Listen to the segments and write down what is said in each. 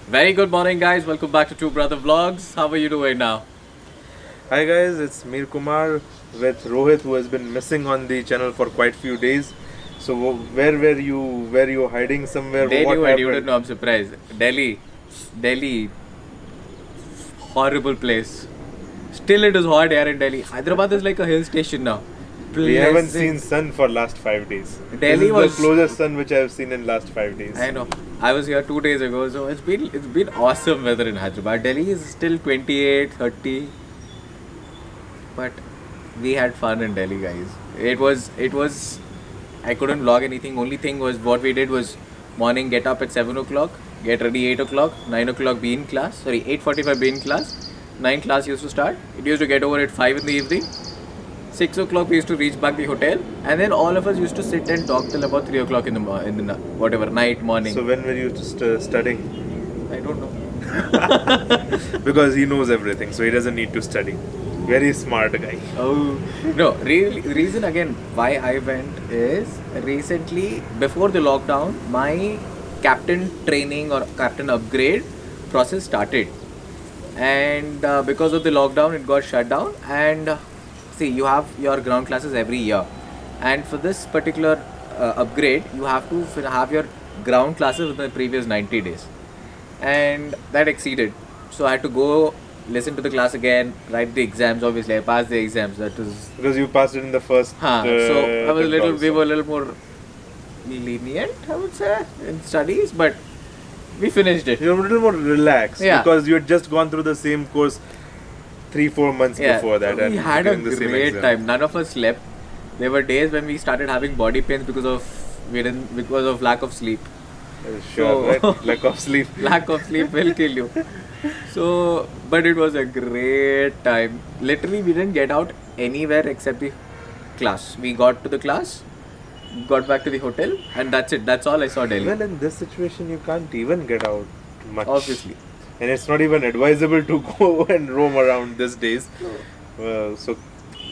Very good morning, guys. Welcome back to Two Brother Vlogs. How are you doing now? Hi guys, it's Mir Kumar with Rohit, who has been missing on the channel for quite few days. So where were you? Were you hiding somewhere? They What knew and you didn't happened? know. I'm surprised. Delhi, horrible place. Still, it is hot here in Delhi. Hyderabad is like a hill station now. We haven't seen Blessing. sun for last 5 days. This Delhi is the was. closest sun which I have seen in last 5 days. I know. I was here 2 days ago, so it's been awesome weather in Hyderabad. Delhi is still 28, 30, but we had fun in Delhi, guys. It was. I couldn't vlog anything. Only thing was what we did was morning get up at 7 o'clock, get ready 8 o'clock, 9 o'clock be in class. Sorry, 8:45 be in class. 9 class used to start. It used to get over at 5 in the evening. 6 o'clock we used to reach back the hotel, and then all of us used to sit and talk till about 3 o'clock in the whatever night morning. So when were you studying? I don't know. Because he knows everything, so he doesn't need to study. Very smart guy. Oh no! Really, the reason again why I went is recently before the lockdown, my captain training or captain upgrade process started, and because of the lockdown, it got shut down. And see, you have your ground classes every year, and for this particular upgrade, you have to have your ground classes within the previous 90 days, and that exceeded. So I had to go listen to the class again, write the exams. Obviously, I passed the exams. That was, Because you passed it in the first so I was a attempt little. We also. were a little more lenient, I would say, in studies, but we finished it. You're a little more relaxed Yeah. because you had just gone through the same course 3-4 months Yeah, before that, we and had a giving the same great exam. time. None of us slept. There were days when we started having body pains because of lack of sleep. Sure, So- right? Lack of sleep. Lack of sleep will kill you. So, but it was a great time. Literally, we didn't get out anywhere except the class. We got to the class, got back to the hotel, and that's it. That's all I saw Delhi. Well, in this situation, you can't even get out much. Obviously. And it's not even advisable to go and roam around these days. So,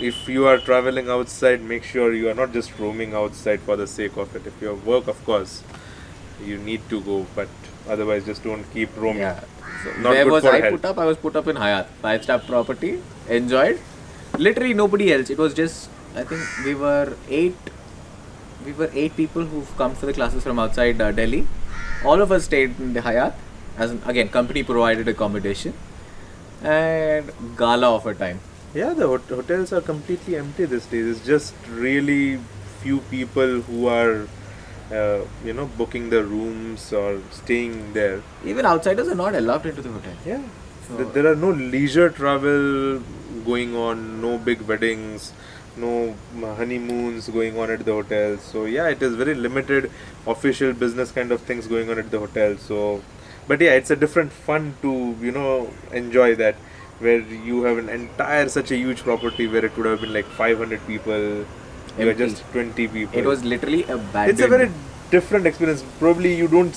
if you are traveling outside, make sure you are not just roaming outside for the sake of it. If you have work, of course, you need to go, but otherwise, just don't keep roaming. Yeah. So Not where good was for I health. put up? I was put up in Hyatt, 5-star property. Enjoyed. Literally nobody else. It was just, I think we were eight. We were 8 people who've come for the classes from outside Delhi. All of us stayed in the Hyatt. Again, company provided accommodation and gala of a time. Yeah, the hotels are completely empty these days. It's just really few people who are, booking the rooms or staying there. Even outsiders are not allowed into the hotel. Yeah. So- There are no leisure travel going on, no big weddings, no honeymoons going on at the hotel. So yeah, it is very limited official business kind of things going on at the hotel. So, but yeah, it's a different fun to enjoy that, where you have an entire such a huge property where it would have been like 500 people. You are Empty. just 20 people. It was literally abandoned. It's a very different experience. Probably you don't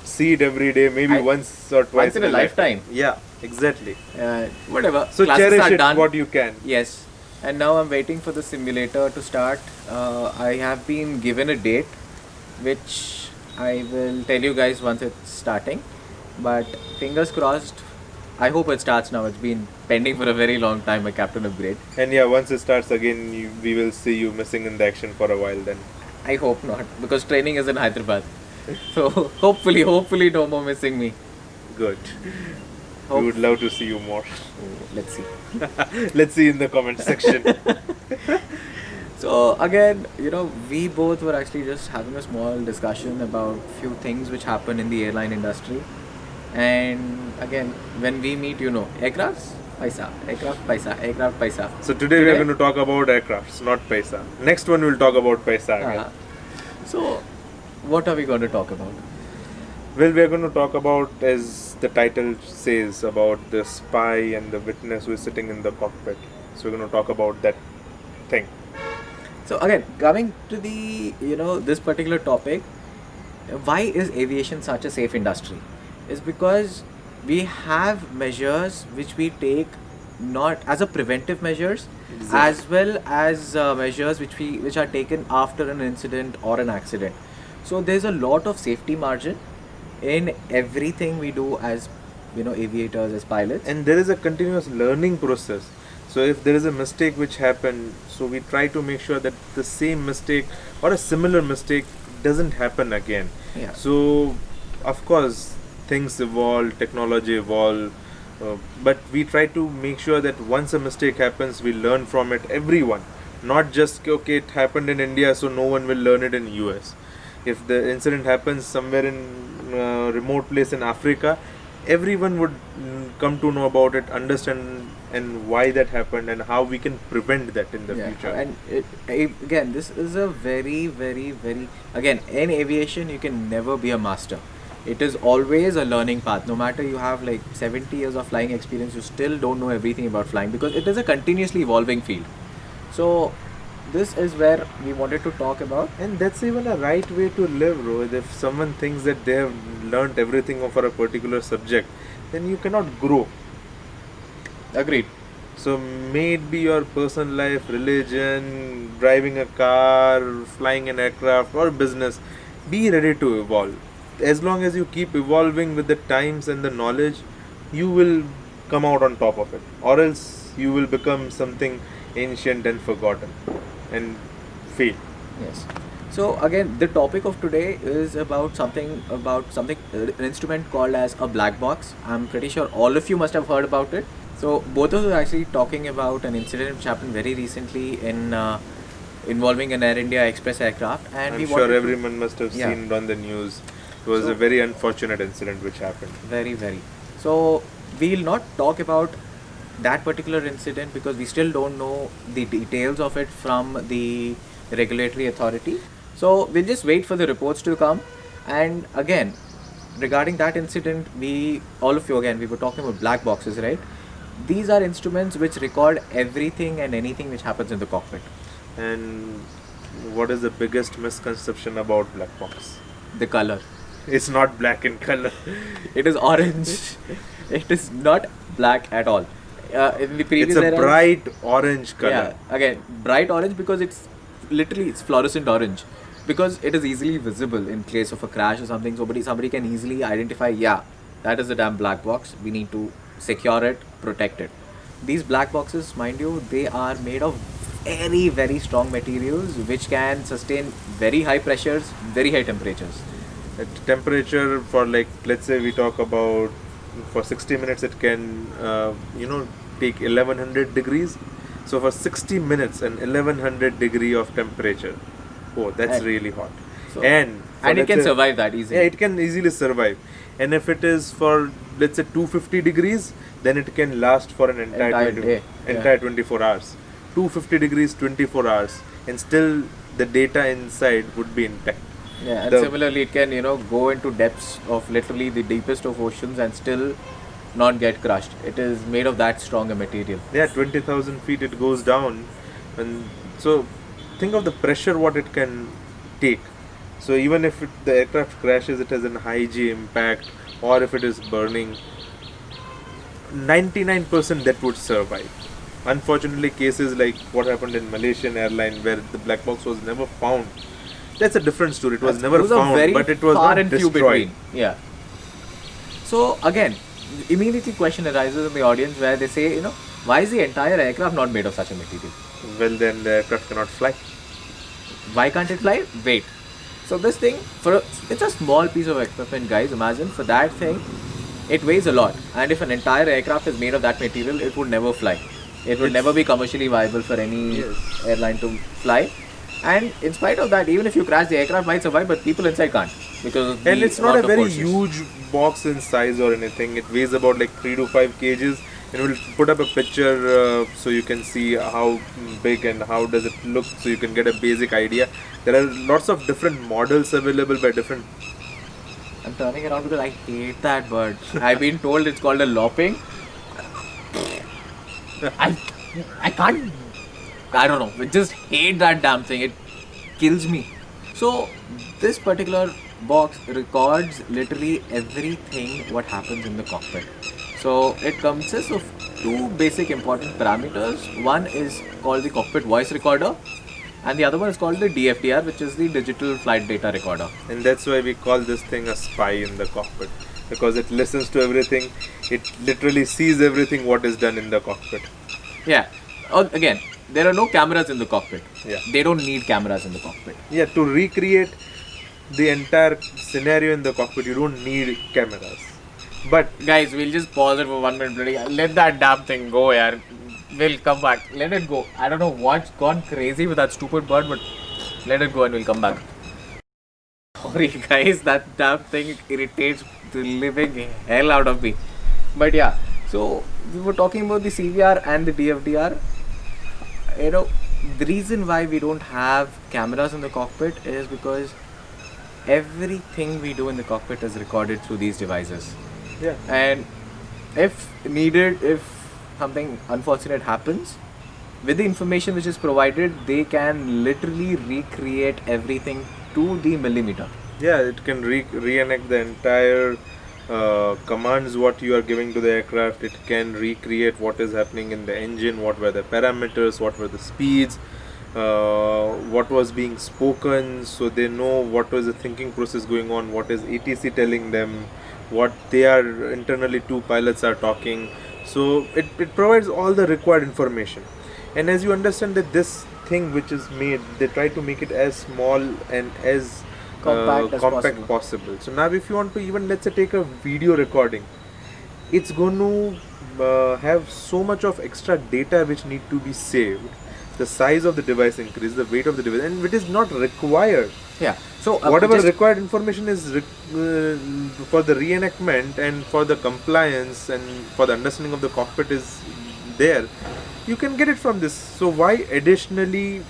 see it every day. Maybe once or twice once in a lifetime. Yeah, exactly. Whatever. So Classes cherish are it done. what you can. Yes. And now I'm waiting for the simulator to start. I have been given a date, which I will tell you guys once it's starting. But fingers crossed. I hope it starts now. It's been pending for a very long time, a captain upgrade. And yeah, once it starts again, we will see you missing in the action for a while then. I hope not, because training is in Hyderabad. So hopefully no more missing me. Good. Hope- We would love to see you more. Let's see. Let's see in the comment section. So again, we both were actually just having a small discussion about few things which happen in the airline industry. And again, when we meet, aircrafts, aircraft, paisa. So today we are going to talk about aircrafts, not paisa. Next one we'll talk about paisa again. So, what are we going to talk about? Well, we are going to talk about, as the title says, about the spy and the witness who is sitting in the cockpit. So we're going to talk about that thing. So again, coming to the this particular topic, why is aviation such a safe industry? Is because we have measures which we take not as a preventive measures, Exactly. as well as measures which are taken after an incident or an accident. So there's a lot of safety margin in everything we do as, aviators, as pilots. And there is a continuous learning process. So if there is a mistake which happened, so we try to make sure that the same mistake or a similar mistake doesn't happen again. Yeah. So of course things evolve, technology evolve, but we try to make sure that once a mistake happens, we learn from it. Everyone, not just okay, it happened in India, so no one will learn it in US. If the incident happens somewhere in remote place in Africa, everyone would come to know about it, understand and why that happened and how we can prevent that in the future. And again, this is a very, very, very, again, in aviation, you can never be a master. It is always a learning path. No matter you have like 70 years of flying experience, you still don't know everything about flying because it is a continuously evolving field. So this is where we wanted to talk about. And that's even a right way to live, Rohit. If someone thinks that they have learnt everything for a particular subject, then you cannot grow. Agreed. So may it be your personal life, religion, driving a car, flying an aircraft or business, be ready to evolve. As long as you keep evolving with the times and the knowledge, you will come out on top of it. Or else you will become something ancient and forgotten and fail. Yes. So again, the topic of today is about something an instrument called as a black box. I'm pretty sure all of you must have heard about it. So both of us are actually talking about an incident which happened very recently in involving an Air India Express aircraft, and I'm sure everyone must have seen on the news. It was a very unfortunate incident which happened. Very, very. So we'll not talk about that particular incident because we still don't know the details of it from the regulatory authority. So we'll just wait for the reports to come. And again, regarding that incident, all of you again, we were talking about black boxes, right? These are instruments which record everything and anything which happens in the cockpit. And what is the biggest misconception about black box? The color. It's not black in color. It is orange. It is not black at all. In the previous it's a bright orange color. Yeah, again, bright orange because it's fluorescent orange. Because it is easily visible in case of a crash or something. Somebody can easily identify, yeah, that is a damn black box. We need to secure it, protect it. These black boxes, mind you, they are made of very, very strong materials which can sustain very high pressures, very high temperatures. At temperature for like, let's say we talk about for 60 minutes it can take 1100 degrees. So for 60 minutes and 1100 degree of temperature, that's really hot. So, and it can survive that easily. Yeah, it can easily survive. And if it is for, let's say, 250 degrees, then it can last for an entire 24 hours. 250 degrees, 24 hours, and still the data inside would be intact. Yeah, and similarly, it can go into depths of literally the deepest of oceans and still not get crushed. It is made of that strong a material. Yeah, 20,000 feet it goes down, and so think of the pressure what it can take. So even if the aircraft crashes, it has an high G impact, or if it is burning, 99% that would survive. Unfortunately, cases like what happened in Malaysian airline where the black box was never found, that's a different story. It was never found, but it was not destroyed. Yeah. So again, immediately question arises in the audience where they say, why is the entire aircraft not made of such a material? Well, then the aircraft cannot fly. Why can't it fly? Wait. So this thing, it's a small piece of equipment, guys. Imagine for that thing, it weighs a lot. And if an entire aircraft is made of that material, it would never fly. It would never be commercially viable for any airline to fly. And in spite of that, even if you crash, the aircraft might survive, but people inside can't. And it's not a very huge box in size or anything. It weighs about like 3 to 5 kgs. And we'll put up a picture so you can see how big and how does it look, so you can get a basic idea. There are lots of different models available by different. I'm turning around because I hate that bird. I've been told it's called a lopping. I can't. I don't know. I just hate that damn thing. It kills me. So this particular box records literally everything what happens in the cockpit. So it consists of two basic important parameters. One is called the cockpit voice recorder, and the other one is called the DFDR, which is the Digital Flight Data Recorder. And that's why we call this thing a spy in the cockpit, because it listens to everything. It literally sees everything what is done in the cockpit. Yeah. Again, there are no cameras in the cockpit. Yeah. They don't need cameras in the cockpit. Yeah, to recreate the entire scenario in the cockpit, you don't need cameras. But Guys, we'll just pause it for 1 minute. Bloody. Let that damn thing go, yaar. We'll come back. Let it go. I don't know what's gone crazy with that stupid bird, but let it go and we'll come back. Sorry, guys, that damn thing irritates the living hell out of me. But yeah, so we were talking about the CVR and the DFDR. You know, the reason why we don't have cameras in the cockpit is because everything we do in the cockpit is recorded through these devices. yeah, And if needed, if something unfortunate happens, with the information which is provided, they can literally recreate everything to the millimeter. yeah, it can reenact the entire commands what you are giving to the aircraft. It can recreate what is happening in the engine, what were the parameters, what were the speeds, what was being spoken, so they know what was the thinking process going on, what is ATC telling them, what they are internally two pilots are talking. So it provides all the required information. And as you understand that this thing which is made, they try to make it as small and as Compact as compact possible. So now if you want to even, let's say, take a video recording, it's going to have so much of extra data which need to be saved. The size of the device increase, the weight of the device, and it is not required. Yeah. So Whatever just- required information is for the reenactment and for the compliance and for the understanding of the cockpit is there, you can get it from this. So why additionally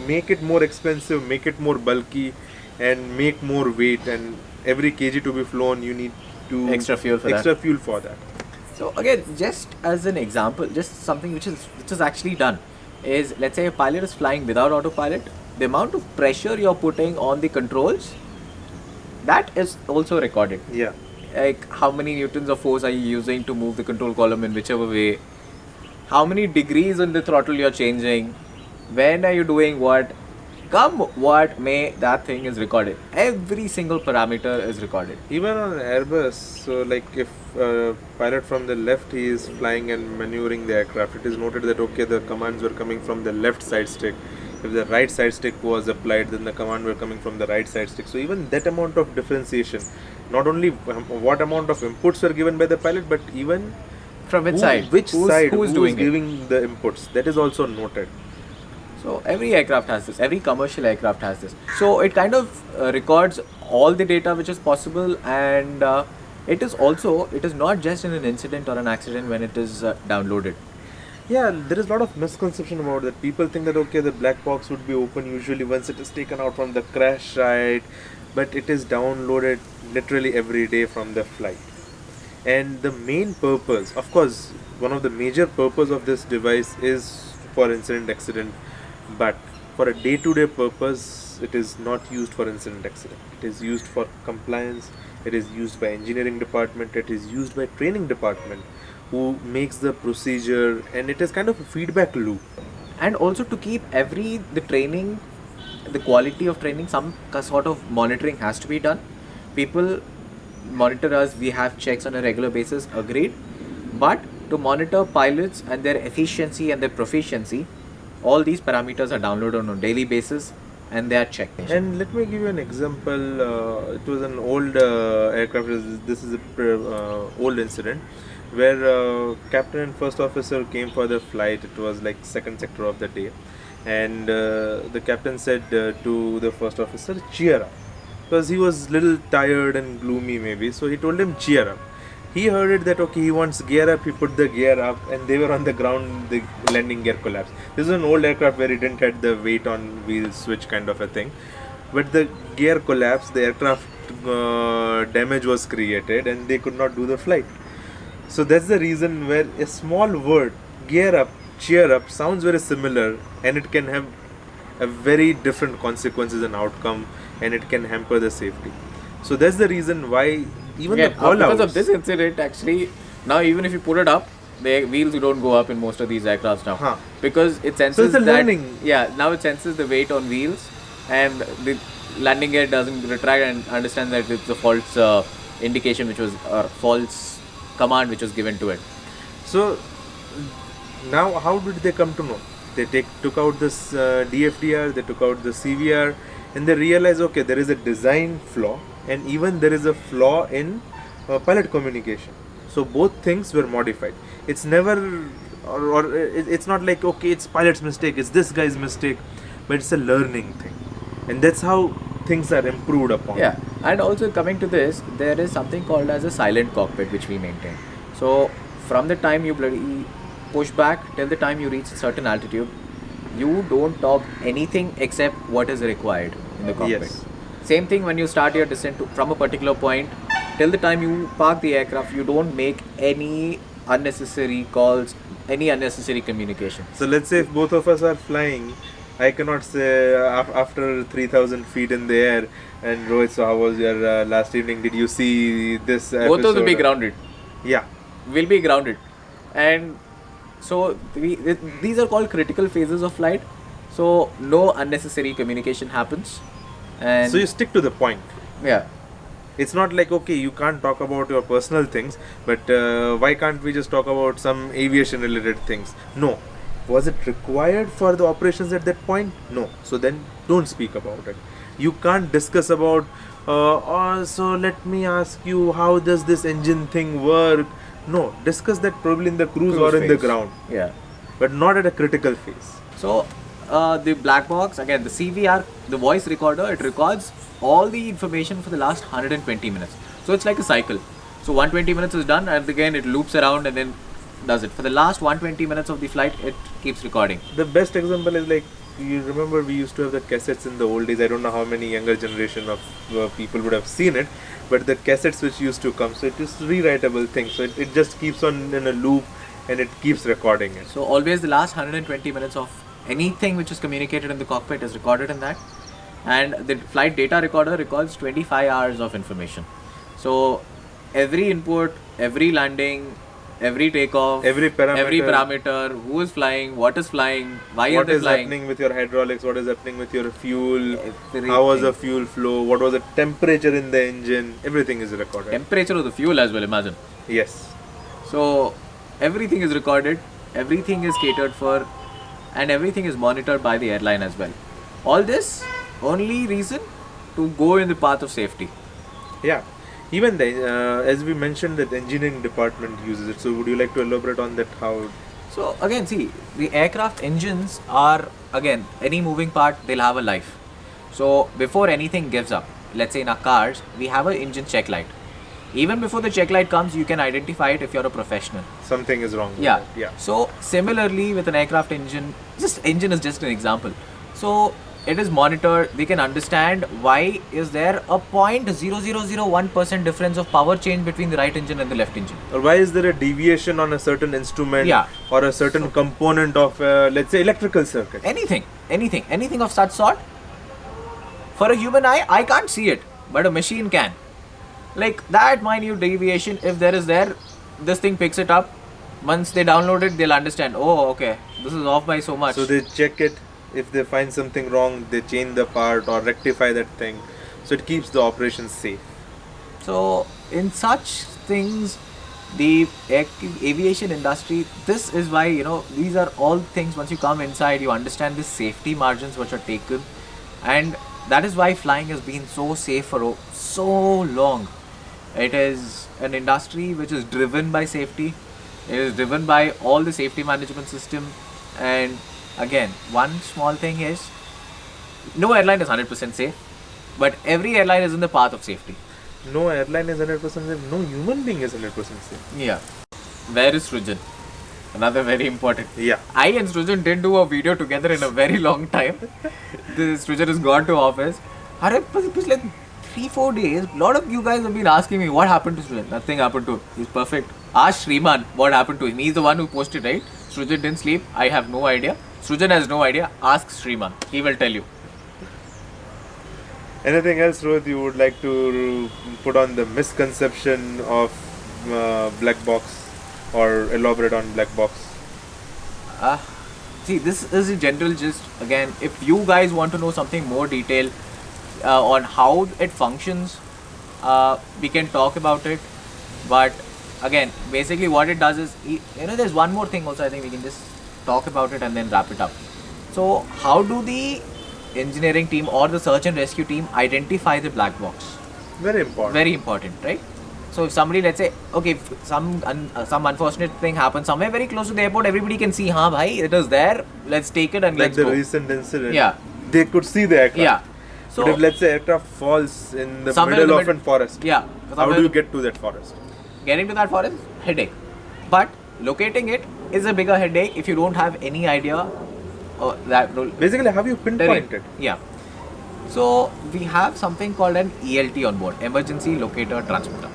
make it more expensive, make it more bulky, and make more weight, and every kg to be flown you need to Extra fuel for extra fuel for that. So again, just as an example, just something which is actually done is, let's say a pilot is flying without autopilot, the amount of pressure you're putting on the controls, that is also recorded. Yeah. Like how many newtons of force are you using to move the control column in whichever way, how many degrees on the throttle you're changing, when are you doing what, come what may, that thing is recorded. Every single parameter is recorded. Even on Airbus, so like if a pilot from the left he is flying and maneuvering the aircraft, it is noted that okay, the commands were coming from the left side stick. If the right side stick was applied, then the command were coming from the right side stick. So even that amount of differentiation, not only what amount of inputs were given by the pilot, but even From which side? which side, who's who doing is it? giving the inputs, that is also noted. So every aircraft has this, every commercial aircraft has this. So it kind of records all the data which is possible, and it is not just in an incident or an accident when it is downloaded. Yeah, there is a lot of misconception about that. People think that okay, the black box would be open usually once it is taken out from the crash site, but it is downloaded literally every day from the flight. And the main purpose, of course, one of the major purpose of this device is for incident accident, but for a day-to-day purpose, it is not used for incident accident. It is used for compliance. It is used by engineering department. It is used by training department, who makes the procedure, and it is kind of a feedback loop. And also to keep the training, the quality of training, some sort of monitoring has to be done. People monitor us, we have checks on a regular basis, agreed. But to monitor pilots and their efficiency and their proficiency, all these parameters are downloaded on a daily basis and they are checked. And let me give you an example. It was an old aircraft. This is a old incident where captain and first officer came for the flight. It was like second sector of the day, and the captain said to the first officer, "Cheer up," because he was little tired and gloomy maybe. So he told him, "Cheer up." He heard it that okay, he wants gear up. He put the gear up, and they were on the ground. The landing gear collapsed. This is an old aircraft where it didn't have the weight on wheel switch kind of a thing, but the gear collapsed. The aircraft damage was created, and they could not do the flight. So that's the reason where a small word, gear up, cheer up, sounds very similar, and it can have a very different consequences and outcome, and it can hamper the safety. So that's the reason why even Again, the call because outs, of this incident, actually, now even if you put it up, the wheels don't go up in most of these aircrafts now. Huh. Because it senses it's a that, learning. yeah, now it senses the weight on wheels, and the landing gear doesn't retract and understand that it's a false indication which was, or false command which was given to it. So now, how did they come to know? They took out this DFDR, they took out the CVR, and they realized, okay, there is a design flaw, and even there is a flaw in pilot communication. So both things were modified. It's never, it's not like, okay, it's pilot's mistake, it's this guy's mistake, but it's a learning thing, and that's how things are improved upon. Yeah, and also coming to this, there is something called as a silent cockpit which we maintain. So from the time you bloody push back till the time you reach a certain altitude, you don't talk anything except what is required in the cockpit. Yes. Same thing when you start your descent from a particular point till the time you park the aircraft, you don't make any unnecessary calls, any unnecessary communication. So let's say if both of us are flying, I cannot say after 3,000 feet in the air, and Rohit, so how was your last evening? Did you see this episode? Both of them will be grounded. Yeah. Will be grounded. And so these are called critical phases of flight. So no unnecessary communication happens. And So you stick to the point. yeah. It's not like, okay, you can't talk about your personal things, but why can't we just talk about some aviation related things? No. Was it required for the operations at that point? No. So then don't speak about it. You can't discuss about, oh, so let me ask you, how does this engine thing work? No. Discuss that probably in the cruise or in the phase. ground, Yeah. but not at a critical phase. So the black box, again, the CVR, the voice recorder, it records all the information for the last 120 minutes. So it's like a cycle. So 120 minutes is done, and again it loops around and then does it. For the last 120 minutes of the flight, it keeps recording. The best example is like, you remember we used to have the cassettes in the old days. I don't know how many younger generation of people would have seen it, but the cassettes which used to come, so it is rewritable thing. So it just keeps on in a loop and it keeps recording it. So always the last 120 minutes of anything which is communicated in the cockpit is recorded in that. And the flight data recorder records 25 hours of information. So every input, every landing, every takeoff, Every parameter. who is flying, what is flying, why are What they is flying. happening with your hydraulics? What is happening with your fuel? Everything. How was the fuel flow? What was the temperature in the engine? Everything is recorded. Temperature of the fuel as well, imagine. Yes. So everything is recorded, everything is catered for, and everything is monitored by the airline as well. All this only reason to go in the path of safety. Yeah. Even the, as we mentioned, that engineering department uses it. So would you like to elaborate on that? How? So again, see, the aircraft engines are, again, any moving part, they'll have a life. So before anything gives up, let's say in our cars, we have an engine check light. Even before the check light comes, you can identify it if you're a professional. Something is wrong with Yeah. it. Yeah. So similarly with an aircraft engine, just engine is just an example. So it is monitored. They can understand why is there a 0.0001% difference of power change between the right engine and the left engine. Or why is there a deviation on a certain instrument? Yeah. Or a certain component of, let's say, electrical circuit? Anything of such sort. For a human eye, I can't see it, but a machine can. Like that minute deviation, if there is there, this thing picks it up. Once they download it, they'll understand, oh, okay, this is off by so much. So they check it. If they find something wrong, they change the part or rectify that thing. So it keeps the operation safe. So in such things, the aviation industry, this is why, these are all things, once you come inside, you understand the safety margins which are taken, and that is why flying has been so safe for so long. It is an industry which is driven by safety. It is driven by all the safety management system. And again, one small thing is, no airline is 100% safe, but every airline is in the path of safety. No airline is 100% safe. No human being is 100% safe. Yeah. Where is Srujan? Another very important. Yeah. I and Srujan didn't do a video together in a very long time. Srujan has gone to office. It's like 3-4 days. A lot of you guys have been asking me what happened to Srujan. Nothing happened to him. He's perfect. Ask Shriman what happened to him. He's the one who posted, right? Srujan didn't sleep. I have no idea. Srujan has no idea. Ask Shriman. He will tell you. Anything else, Rohit, you would like to put on the misconception of black box? or elaborate on black box? Uh, See, this is a general gist. Again, if you guys want to know something more detailed on how it functions, we can talk about it. But again, basically, what it does is, there's one more thing also. I think we can just talk about it and then wrap it up. So, how do the engineering team or the search and rescue team identify the black box? Very important. Very important, right? So if somebody, let's say, okay, if some unfortunate thing happens somewhere very close to the airport, everybody can see, हाँ भाई, it is there. Let's take it and Like let's the go. recent incident. Yeah. They could see the aircraft. Yeah. So But if let's say aircraft falls in the somewhere middle in of the a forest, yeah, how do somewhere you get to that forest? getting to that forest, headache. But locating it is a bigger headache if you don't have any idea that Basically, have you terrain. pinpointed? Yeah. So we have something called an ELT on board, Emergency Locator Transmitter.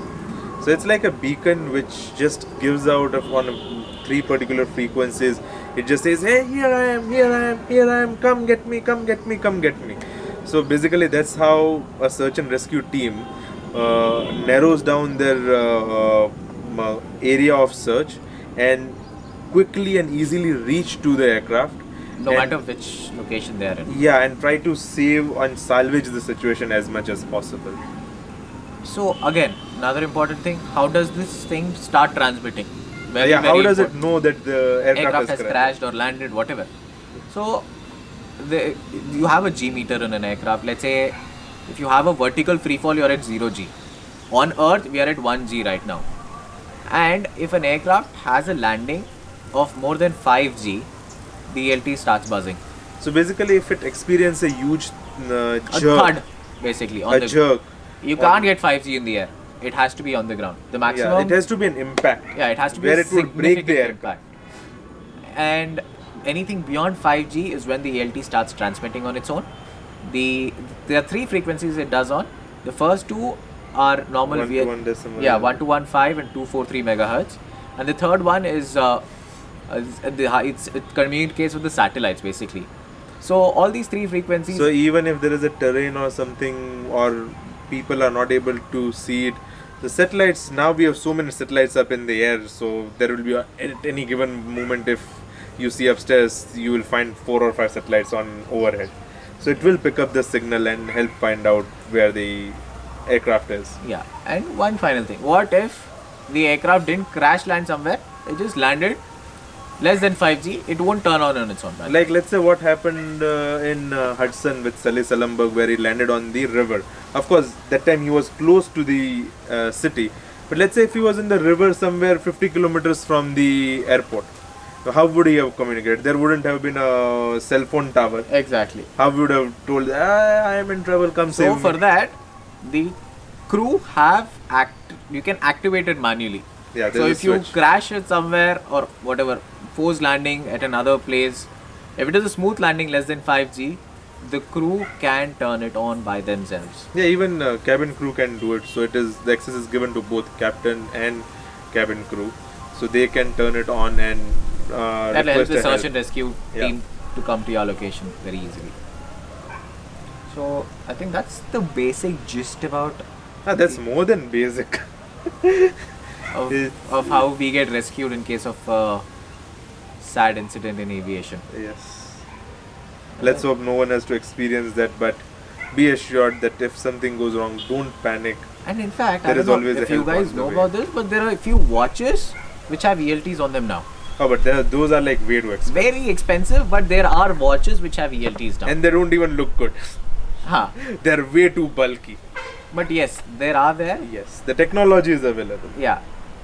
So it's like a beacon which just gives out on 3 particular frequencies. It just says, hey, here I am, here I am, here I am, come get me, come get me, come get me. So basically that's how a search and rescue team narrows down their area of search and quickly and easily reach to the aircraft. No and- matter which location they are in. Yeah, and try to save and salvage the situation as much as possible. So again, another important thing, how does this thing start transmitting? Very, Yeah, how very does it important. know that the aircraft Has crashed or landed, whatever? So you have a G meter in an aircraft. Let's say if you have a vertical free fall, you're at 0G. On Earth, we are at 1G right now. And if an aircraft has a landing of more than 5G, the ELT starts buzzing. So basically, if it experiences a huge A jerk, thud, basically, on a the jerk, You can't get 5G in the air. It has to be on the ground. The maximum. yeah, it has to be an impact. Yeah, it has to be where a it would break the significant aircraft. impact. And anything beyond 5G is when the ELT starts transmitting on its own. There are 3 frequencies it does on. The first 2 are normal 1 to 1 decimal. Yeah, 1215 and 243 megahertz. And the third one is it communicates with the satellites basically. So all these 3 frequencies. So even if there is a terrain or something, or people are not able to see it, the satellites, now we have so many satellites up in the air, so there will be at any given moment, if you see upstairs, you will find 4 or 5 satellites on overhead. So it will pick up the signal and help find out where the aircraft is. Yeah, and one final thing. What if the aircraft didn't crash land somewhere? It just landed less than 5G. It won't turn on its own. Like let's say what happened in Hudson with Sully Sullenberg, where he landed on the river. Of course, that time he was close to the city. But let's say if he was in the river somewhere 50 kilometers from the airport, how would he have communicated? There wouldn't have been a cell phone tower. Exactly. How would have told, I am in trouble, come So save for me. that, the crew you can activate it manually. Yeah, So there's if a you switch. crash it somewhere or whatever, forced landing at another place, if it is a smooth landing less than 5G, the crew can turn it on by themselves. Yeah, even cabin crew can do it. So it is, the access is given to both captain and cabin crew. So they can turn it on and That helps request the a search help. and rescue Yeah. team to come to your location very easily. So I think that's the basic gist about That's more than basic. of how we get rescued in case of a sad incident in aviation. Yes. Let's hope no one has to experience that, but be assured that if something goes wrong, don't panic. And in fact, There I don't is know always a if you help guys on the know way. about this, but there are a few watches which have ELTs on them now. Oh, but those are like way too It's expensive. very expensive, but there are watches which have ELTs now. And they don't even look good. Huh. They're way too bulky. But yes, there are there. Yes, the technology is available. Yeah.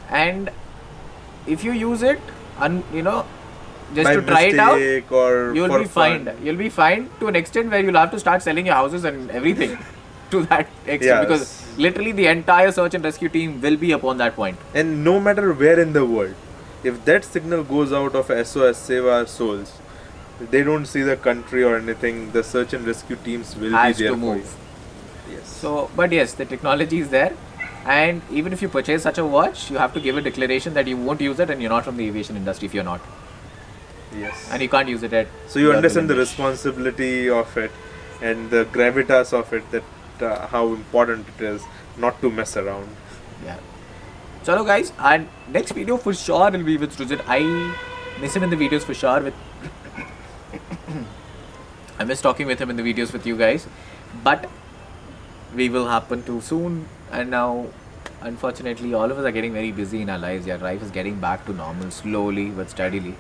And if you use it, just By to try it out, mistake or you'll for be fined. fun. You'll be fined to an extent where you'll have to start selling your houses and everything to that extent. Yes. Because literally the entire search and rescue team will be upon that point. And no matter where in the world, if that signal goes out of SOS, Save Our Souls, they don't see the country or anything, the search and rescue teams will Has be there to for move. you. Yes. So, but yes, the technology is there. And even if you purchase such a watch, you have to give a declaration that you won't use it and you're not from the aviation industry if you're not. Yes. And you can't use it at. So you your understand the limit. responsibility of it and the gravitas of it, that how important it is not to mess around. Yeah. Chalo guys, and next video for sure will be with Rujit. I miss him in the videos for sure. I miss talking with him in the videos with you guys, but we will happen to soon. And now, unfortunately, all of us are getting very busy in our lives. Yeah, life is getting back to normal slowly but steadily.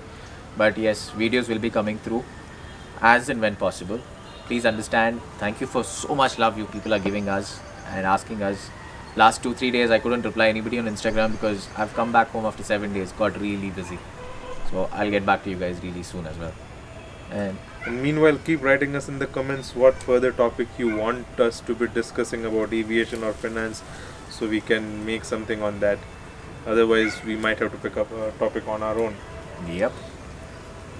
But yes, videos will be coming through as and when possible. Please understand. Thank you for so much love you people are giving us and asking us. Last 2-3 days, I couldn't reply anybody on Instagram because I've come back home after 7 days. Got really busy. So I'll get back to you guys really soon as well. And And meanwhile, keep writing us in the comments what further topic you want us to be discussing about aviation or finance, so we can make something on that. Otherwise, we might have to pick up a topic on our own. yep.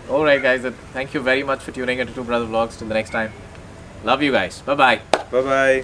Alright, guys. Thank you very much for tuning into Two Brother Vlogs. Till the next time. Love you guys. Bye bye. Bye bye.